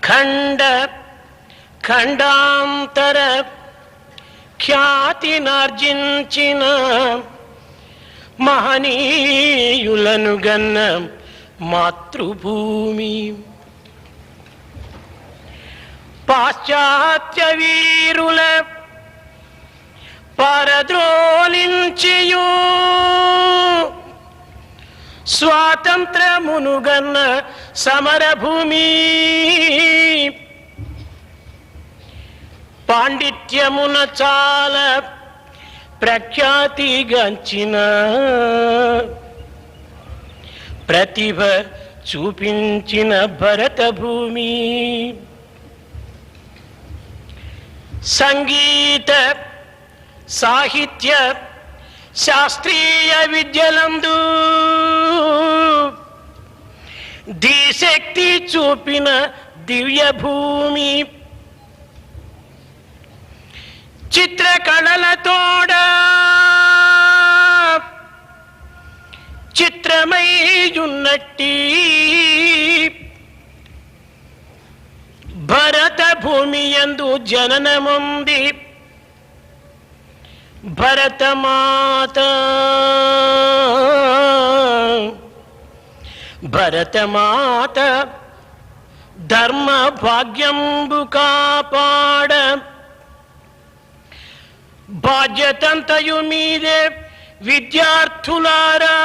ఖండ ఖండాంతర ఖ్యాతినార్జించిన మహనీయులను గన్న మాతృభూమి. పాశ్చాత్య వీరుల పరద్రోలించియు స్వాతంత్రమునుగన్న సమరభూమి. పాండిత్యమున చాలా ప్రఖ్యాతిగాంచిన ప్రతిభ చూపించిన భరత భూమి. సంగీత సాహిత్య శాస్త్రీయ విద్యలందు దిశక్తి చూపిన దివ్య భూమి. చిత్రకళలతోడ చిత్రమయ్యున్నట్టి భరత భూమి యందు జననముంది భరతమాత. భరతమాత ధర్మ భాగ్యంబు కాపాడ బాధ్యతంతయు మీదే విద్యార్థులారా.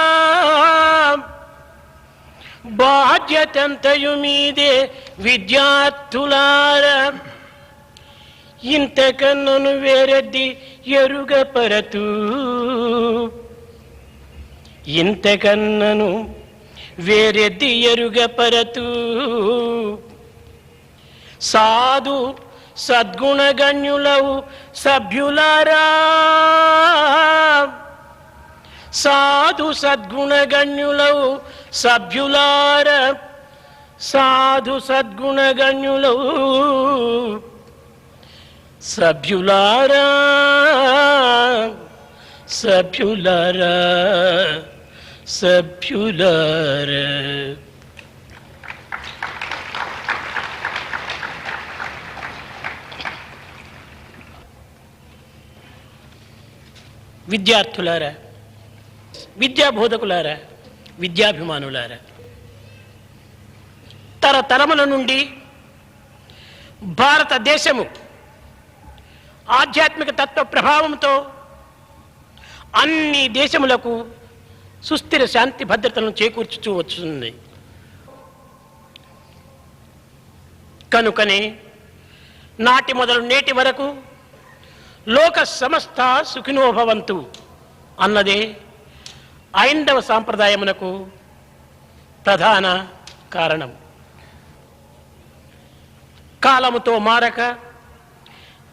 బాధ్యతంతయు మీదే విద్యార్థులారా. ఇంతకన్నను వేరెద్ది ఎరుగపరతు. ఇంతకన్నను వేరెద్ది ఎరుగపరతు. సాధు సద్గుణగణ్యులవు సభ్యులారా. సాధు సద్గుణగణ్యులవు సభ్యులారా. సాధు సద్గుణగణ్యులవు సభ్యులారా. సభ్యులారా సభ్యులారా. విద్యార్థులారా, విద్యాబోధకులారా, విద్యాభిమానులారా, తరతరముల నుండి భారతదేశము ఆధ్యాత్మిక తత్వ ప్రభావంతో అన్ని దేశములకు సుస్థిర శాంతి భద్రతలను చేకూర్చుతూ వస్తుంది. కనుకనే నాటి మొదలు నేటి వరకు లోక సమస్త సుఖినో భవంతు అన్నదే ఐందవ సాంప్రదాయమునకు ప్రధాన కారణం. కాలముతో మారక,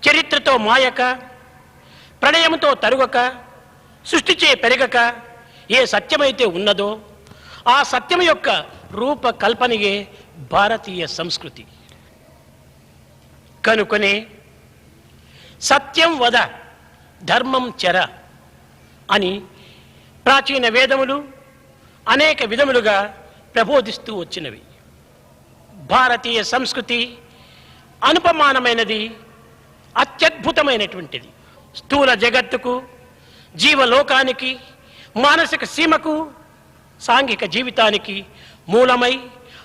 చరిత్రతో మాయక, ప్రణయముతో తరుగక, సృష్టిచే పెరగక ఏ సత్యమైతే ఉన్నదో ఆ సత్యం యొక్క రూపకల్పనయే భారతీయ సంస్కృతి. కనుకనే సత్యం వద ధర్మం చర అని ప్రాచీన వేదములు అనేక విధములుగా ప్రబోధిస్తూ వచ్చినవి. భారతీయ సంస్కృతి అనుపమానమైనది, అత్యద్భుతమైనటువంటిది. స్థూల జగత్తుకు, జీవలోకానికి, మానసిక సీమకు, సాంఘిక జీవితానికి మూలమై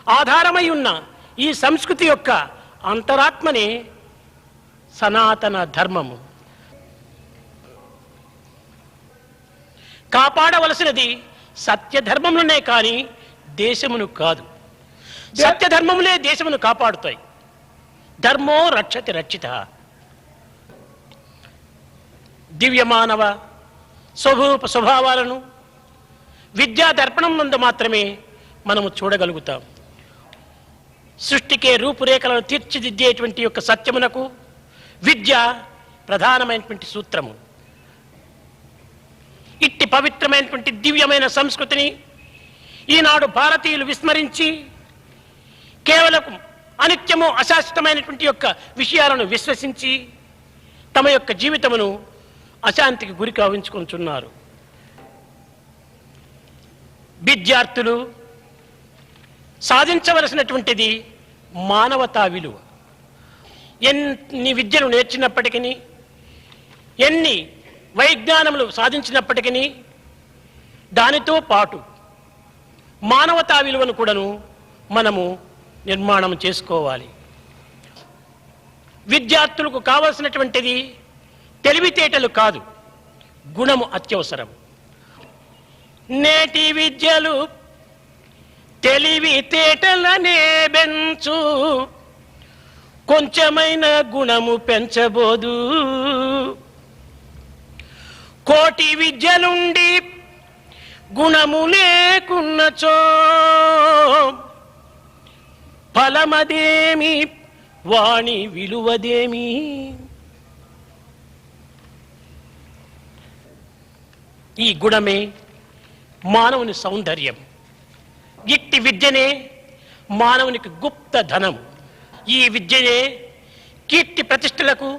ఆధారమై ఉన్న ఈ సంస్కృతి యొక్క అంతరాత్మనే సనాతన ధర్మము. కాపాడవలసినది సత్యధర్మములనే కానీ దేశమును కాదు. సత్యధర్మములే దేశమును కాపాడుతాయి. ధర్మో రక్షతి రక్షిత. దివ్యమానవ స్వరూప స్వభావాలను విద్యా దర్పణం నందు మాత్రమే మనము చూడగలుగుతాం. సృష్టికే రూపురేఖలను తీర్చిదిద్దేటువంటి యొక్క సత్యమునకు విద్య ప్రధానమైనటువంటి సూత్రము. ఇట్టి పవిత్రమైనటువంటి దివ్యమైన సంస్కృతిని ఈనాడు భారతీయులు విస్మరించి కేవలం అనిత్యము అశాశ్వతమైనటువంటి యొక్క విషయాలను విశ్వసించి తమ యొక్క జీవితమును అశాంతికి గురి కావించుకుంటున్నారు. విద్యార్థులు సాధించవలసినటువంటిది మానవతా విలువ. ఎన్ని విద్యలు నేర్చినప్పటికీ, ఎన్ని వైజ్ఞానములు సాధించినప్పటికీ దానితో పాటు మానవతా విలువను కూడాను మనము నిర్మాణం చేసుకోవాలి. విద్యార్థులకు కావలసినటువంటిది తెలివితేటలు కాదు, గుణము అత్యవసరం. నేటి విద్యలు తెలివితేటలనే బెంచు, కొంచెమైన గుణము పెంచబోదు. కోటి విద్యలుండి గుణము లేకున్నచో ఫలమదేమి, వాణి విలువదేమి. ఈ గుణమే మానవుని సౌందర్యం. ఇట్టి విద్యనే మానవునికి గుప్త ధనం. ఈ విద్యనే కీర్తి ప్రతిష్టలకు,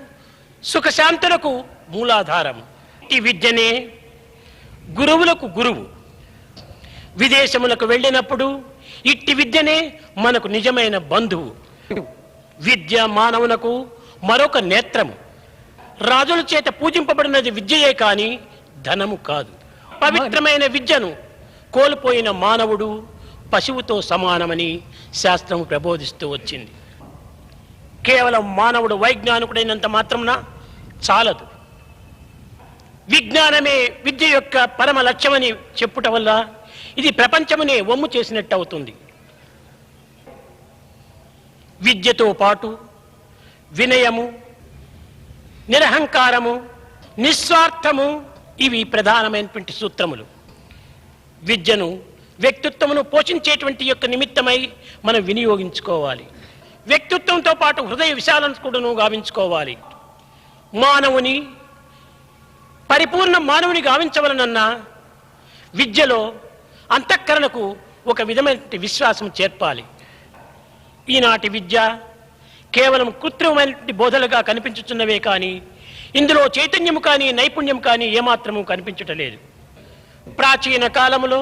సుఖశాంతులకు మూలాధారం. ఈ విద్యనే గురువులకు గురువు. విదేశములకు వెళ్ళినప్పుడు ఇట్టి విద్యనే మనకు నిజమైన బంధువు. విద్య మానవునకు మరొక నేత్రము. రాజుల చేత పూజింపబడినది విద్యయే కాని ధనము కాదు. పవిత్రమైన విద్యను కోల్పోయిన మానవుడు పశువుతో సమానమని శాస్త్రము ప్రబోధిస్తూ వచ్చింది. కేవలం మానవుడు వైజ్ఞానికుడైనంత మాత్రమున చాలదు. విజ్ఞానమే విద్య యొక్క పరమ లక్ష్యమని చెప్పుట వల్ల ఇది ప్రపంచమునే వమ్ము చేసినట్టు అవుతుంది. విద్యతో పాటు వినయము, నిరహంకారము, నిస్వార్థము ఇవి ప్రధానమైనటువంటి సూత్రములు. విద్యను వ్యక్తిత్వమును పోషించేటువంటి యొక్క నిమిత్తమై మనం వినియోగించుకోవాలి. వ్యక్తిత్వంతో పాటు హృదయ విశాలను కూడాను గావించుకోవాలి. మానవుని పరిపూర్ణ మానవుని గావించవలనన్నా విద్యలో అంతఃకరణకు ఒక విధమైన విశ్వాసం చేర్పాలి. ఈనాటి విద్య కేవలం కృత్రిమమైనటువంటి బోధలుగా కనిపించుతున్నవే కానీ ఇందులో చైతన్యము కానీ నైపుణ్యం కానీ ఏమాత్రము కనిపించటలేదు. ప్రాచీన కాలములో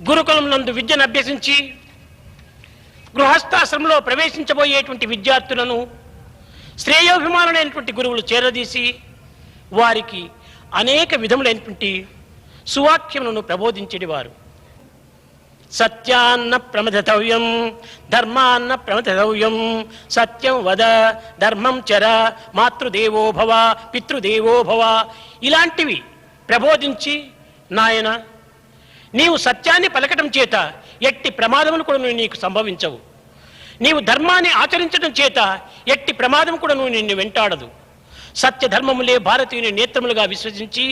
గురుకులం నందు విద్యను అభ్యసించి గృహస్థాశ్రమంలో ప్రవేశించబోయేటువంటి విద్యార్థులను శ్రేయోభిమానులైనటువంటి గురువులు చేరదీసి వారికి అనేక విధములైనటువంటి సువాక్యములను ప్రబోధించేవారు. సత్యాన్న ప్రమథతవ్యం, ధర్మాన్న ప్రమథతవ్యం, సత్యం వద, ధర్మం చర, మాతృదేవో భవ, పితృదేవో భవ ఇలాంటివి ప్రబోధించి, నాయన నీవు సత్యాన్ని పలకటం చేత ఎట్టి ప్రమాదములు కూడా నీకు సంభవించవు. నీవు ధర్మాన్ని ఆచరించడం చేత ఎట్టి ప్రమాదం కూడా నిన్ను వెంటాడదు. సత్యధర్మములే భారతీయుని నేత్రములుగా విశ్వసించి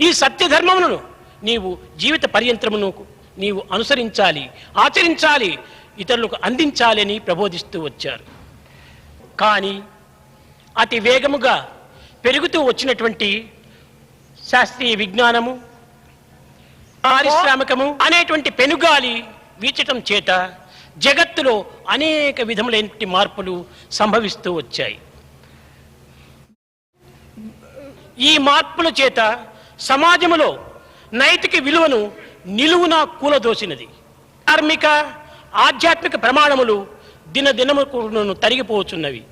ఈ సత్యధర్మములను నీవు జీవిత పర్యంతరమును నీవు అనుసరించాలి, ఆచరించాలి, ఇతరులకు అందించాలి అని ప్రబోధిస్తూ వచ్చారు. కానీ అతి వేగముగా పెరుగుతూ వచ్చినటువంటి శాస్త్రీయ విజ్ఞానము, పారిశ్రామికము అనేటువంటి పెనుగాలి వీచటం చేత జగత్తులో అనేక విధములైన మార్పులు సంభవిస్తూ వచ్చాయి. ఈ మార్పుల చేత సమాజములో నైతిక విలువను నిలువునా కూలదోసినది. ధార్మిక ఆధ్యాత్మిక ప్రమాణములు దినదినమును తరిగిపోవచ్చున్నవి.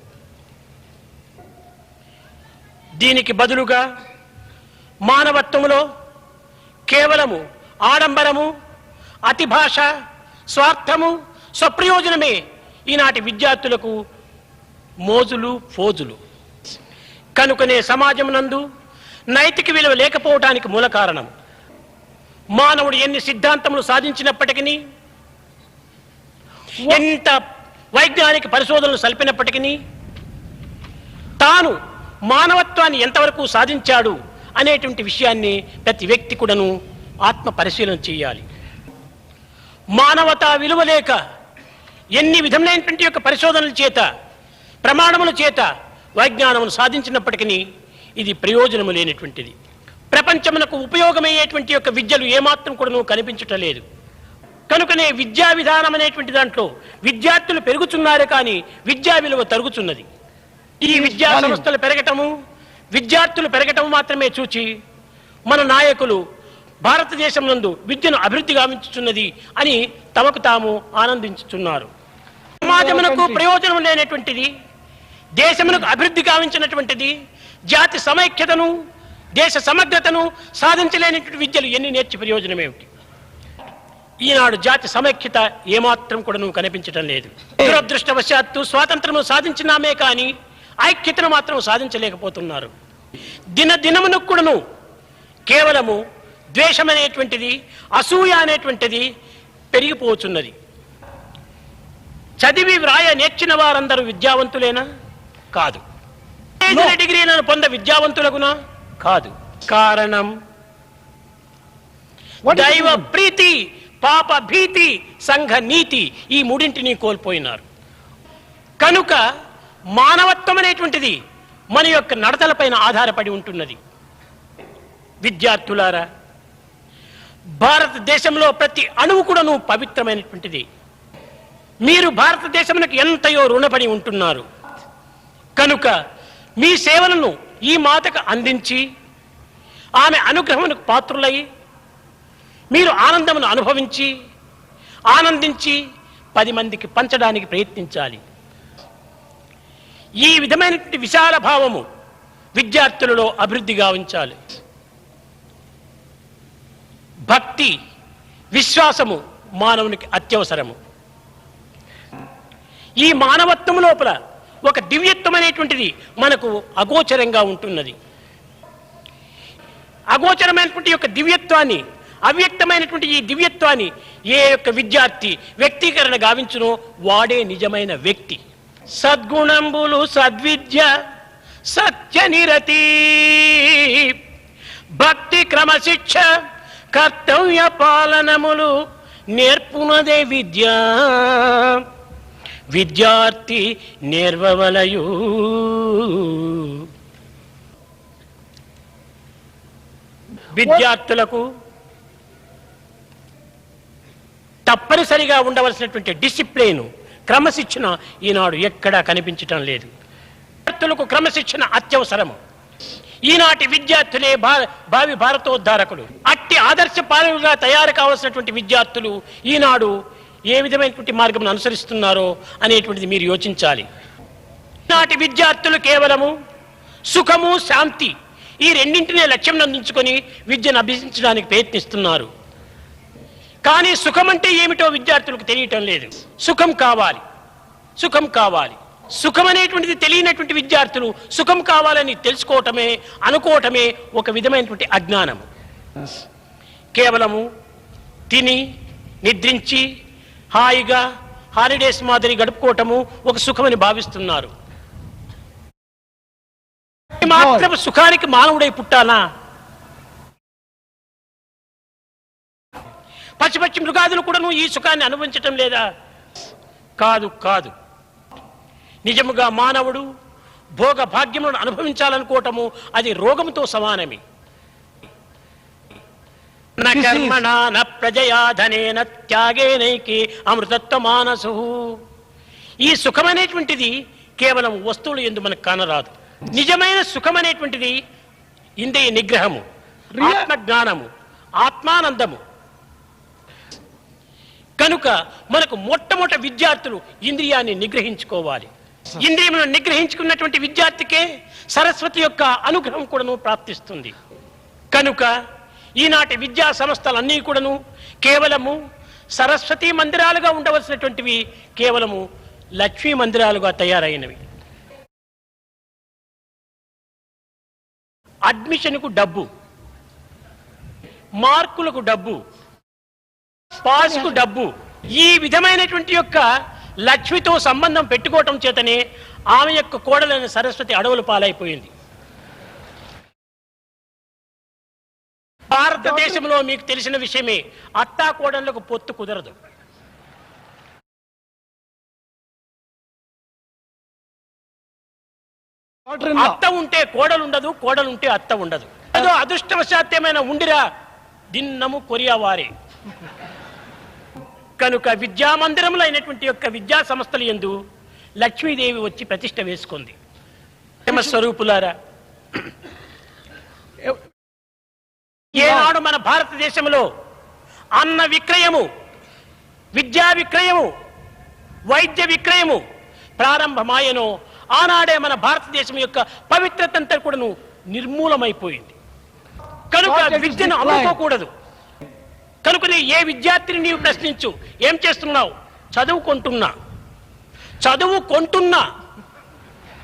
దీనికి బదులుగా మానవత్వములో కేవలము ఆడంబరము, అతి భాష, స్వార్థము, స్వప్రయోజనమే ఈనాటి విద్యార్థులకు మోజులు, ఫోజులు. కనుకనే సమాజమునందు నైతిక విలువ లేకపోవడానికి మూల కారణం. మానవుడు ఎన్ని సిద్ధాంతములు సాధించినప్పటికీ, ఎంత వైజ్ఞానిక పరిశోధనలు సల్పినప్పటికీ తాను మానవత్వాన్ని ఎంతవరకు సాధించాడు అనేటువంటి విషయాన్ని ప్రతి వ్యక్తి కూడాను ఆత్మ పరిశీలన చేయాలి. మానవతా విలువ లేక ఎన్ని విధమైనటువంటి యొక్క పరిశోధనల చేత, ప్రమాణముల చేత వైజ్ఞానమును సాధించినప్పటికీ ఇది ప్రయోజనము లేనటువంటిది. ప్రపంచమునకు ఉపయోగమయ్యేటువంటి యొక్క విద్యలు ఏమాత్రం కూడా కనిపించటలేదు. కనుకనే విద్యా విధానం అనేటువంటి దాంట్లో విద్యార్థులు పెరుగుతున్నారు కానీ విద్యా విలువ తరుగుతున్నది. ఈ విద్యా సంస్థలు పెరగటము, విద్యార్థులు పెరగటము మాత్రమే చూచి మన నాయకులు భారతదేశం నందు విద్యను అభివృద్ధి గావించుతున్నది అని తమకు తాము ఆనందించుతున్నారు. సమాజమునకు ప్రయోజనం లేనటువంటిది, దేశమునకు అభివృద్ధి గావించినటువంటిది, జాతి సమైక్యతను దేశ సమగ్రతను సాధించలేనటువంటి విద్యలు ఎన్ని నేర్చి ప్రయోజనం ఏమిటి? ఈనాడు జాతి సమైక్యత ఏమాత్రం కూడా నువ్వు కనిపించడం లేదు. దురదృష్టవశాత్తు స్వాతంత్రము సాధించినామే కానీ ఐక్యతను మాత్రం సాధించలేకపోతున్నారు. దినదినమును కూడాను కేవలము ద్వేషం అనేటువంటిది, అసూయ అనేటువంటిది పెరిగిపోతున్నది. చదివి వ్రాయ నేర్చిన వారందరూ విద్యావంతులేనా? కాదు. డిగ్రీలను పొంద విద్యావంతులగునా? కాదు. కారణం దైవ ప్రీతి, పాప భీతి, సంఘ నీతి, ఈ మూడింటిని కోల్పోయినారు. కనుక మానవత్వం అనేటువంటిది మన యొక్క నడతలపైన ఆధారపడి ఉంటున్నది. విద్యార్థులారా, భారతదేశంలో ప్రతి అణువు కూడాను పవిత్రమైనటువంటిది. మీరు భారతదేశమునకు ఎంతయో రుణపడి ఉంటున్నారు. కనుక మీ సేవలను ఈ మాతకు అందించి ఆమె అనుగ్రహమునకు పాత్రులై మీరు ఆనందమును అనుభవించి ఆనందించి 10 మందికి పంచడానికి ప్రయత్నించాలి. ఈ విధమైనటువంటి విశాల భావము విద్యార్థులలో అభివృద్ధి గావించాలి. భక్తి, విశ్వాసము మానవునికి అత్యవసరము. ఈ మానవత్వం లోపల ఒక దివ్యత్వం అనేటువంటిది మనకు అగోచరంగా ఉంటున్నది. అగోచరమైనటువంటి యొక్క దివ్యత్వాన్ని, అవ్యక్తమైనటువంటి ఈ దివ్యత్వాన్ని ఏ యొక్క విద్యార్థి వ్యక్తీకరణ గావించునో వాడే నిజమైన వ్యక్తి. సద్గుణంబులు, సద్విద్య, సత్యనిరతి, భక్తి, క్రమశిక్ష, కర్తవ్య పాలనములు నేర్పునదే విద్య. విద్యార్థి నేర్వవలయు. విద్యార్థులకు తప్పనిసరిగా ఉండవలసినటువంటి డిసిప్లిన్, క్రమశిక్షణ ఈనాడు ఎక్కడా కనిపించటం లేదు. విద్యార్థులకు క్రమశిక్షణ అత్యవసరము. ఈనాటి విద్యార్థులే భావి భారతోద్ధారకులు. అట్టి ఆదర్శ పాలకులుగా తయారు కావలసినటువంటి విద్యార్థులు ఈనాడు ఏ విధమైనటువంటి మార్గం అనుసరిస్తున్నారో అనేటువంటిది మీరు యోచించాలి. ఈనాటి విద్యార్థులు కేవలము సుఖము, శాంతి, ఈ రెండింటినే లక్ష్యం అందించుకొని విద్యను అభ్యసించడానికి ప్రయత్నిస్తున్నారు. కానీ సుఖం అంటే ఏమిటో విద్యార్థులకు తెలియటం లేదు. సుఖం కావాలి, సుఖం కావాలి. సుఖం అనేటువంటిది తెలియనటువంటి విద్యార్థులు సుఖం కావాలని తెలుసుకోవటమే, అనుకోవటమే ఒక విధమైనటువంటి అజ్ఞానము. కేవలము తిని నిద్రించి హాయిగా హాలిడేస్ మాదిరి గడుపుకోవటము ఒక సుఖమని భావిస్తున్నారు. మాత్రం సుఖానికి మానవుడై పుట్టాలా? పచ్చి మృగాదులు కూడాను ఈ సుఖాన్ని అనుభవించటం లేదా? కాదు, కాదు. నిజముగా మానవుడు భోగ భాగ్యములను అనుభవించాలనుకోవటము అది రోగముతో సమానమే. న కర్మణా న ప్రజయా ధనేన త్యాగేనైకి అమృతత్వ మానసు. ఈ సుఖమనేటువంటిది కేవలం వస్తువులు యందు మనకు కానరాదు. నిజమైన సుఖమనేటువంటిది ఇంద్రియ నిగ్రహము, ఆత్మజ్ఞానము, ఆత్మానందము. కనుక మనకు మొట్టమొదటి విద్యార్థులు ఇంద్రియాన్ని నిగ్రహించుకోవాలి. ఇంద్రియములను నిగ్రహించుకున్నటువంటి విద్యార్థికే సరస్వతి యొక్క అనుగ్రహం కూడాను ప్రాప్తిస్తుంది. కనుక ఈనాటి విద్యా సంస్థలన్నీ కూడాను కేవలము సరస్వతి మందిరాలుగా ఉండవలసినటువంటివి కేవలము లక్ష్మీ మందిరాలుగా తయారైనవి. అడ్మిషన్కు డబ్బు, మార్కులకు డబ్బు, పాస్కు డబ్బు, ఈ విధమైనటువంటి యొక్క లక్ష్మితో సంబంధం పెట్టుకోవటం చేతనే ఆమె యొక్క కోడలైన సరస్వతి అడవులు పాలైపోయింది. భారతదేశంలో మీకు తెలిసిన విషయమే, అత్తా కోడళ్లకు పొత్తు కుదరదు. అత్త ఉంటే కోడలు ఉండదు, కోడలు ఉంటే అత్త ఉండదు. ఏదో అదృష్టవశాత్తేమైనా ఉండిరా దిన్నము కొరియా వారే. కనుక విద్యామందిరములు అయినటువంటి యొక్క విద్యా సంస్థలు యందు లక్ష్మీదేవి వచ్చి ప్రతిష్ట వేసుకుంది. స్వరూపులారా, ఏనాడు మన భారతదేశంలో అన్న విక్రయము, విద్యా విక్రయము వైద్య విక్రయము ప్రారంభమాయనో ఆనాడే మన భారతదేశం యొక్క పవిత్రతంతా కూడాను నిర్మూలమైపోయింది. కనుక విద్యను అమ్ముకోకూడదు. కనుకనే ఏ విద్యార్థిని నీవు ప్రశ్నించు, ఏం చేస్తున్నావు? చదువుకుంటున్నా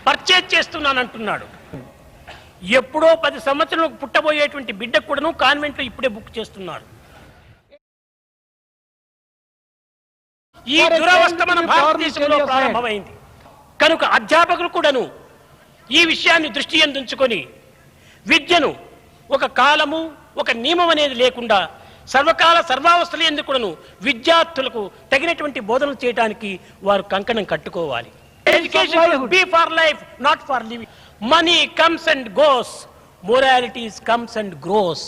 పర్చేజ్ చేస్తున్నానంటున్నాడు. ఎప్పుడో 10 సంవత్సరాలకు పుట్టబోయేటువంటి బిడ్డకు కూడాను కాన్వెంట్లో ఇప్పుడే బుక్ చేస్తున్నారు. ఈ దురవస్థ మన భారతదేశంలో ప్రారంభమైంది. కనుక అధ్యాపకులు కూడాను ఈ విషయాన్ని దృష్టి ఉంచుకొని విద్యను ఒక కాలము ఒక నియమం అనేది లేకుండా సర్వకాల సర్వావస్థలు ఎందుకు కూడాను విద్యార్థులకు తగినటువంటి బోధనలు చేయడానికి వారు కంకణం కట్టుకోవాలి. Education be for life, not for living. Money comes and goes, moralities comes and grows.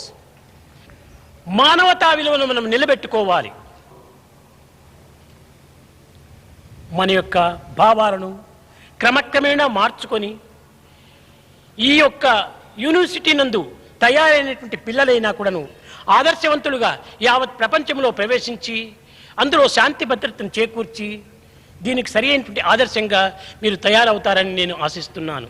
మానవతా విలువను మనం నిలబెట్టుకోవాలి. మన యొక్క భావాలను క్రమక్రమేణా మార్చుకొని ఈ యొక్క యూనివర్సిటీ నందు తయారైనటువంటి పిల్లలైనా కూడాను ఆదర్శవంతులుగా యావత్ ప్రపంచంలో ప్రవేశించి అందులో శాంతి భద్రతను చేకూర్చి దీనికి సరైనటువంటి ఆదర్శంగా మీరు తయారవుతారని నేను ఆశిస్తున్నాను.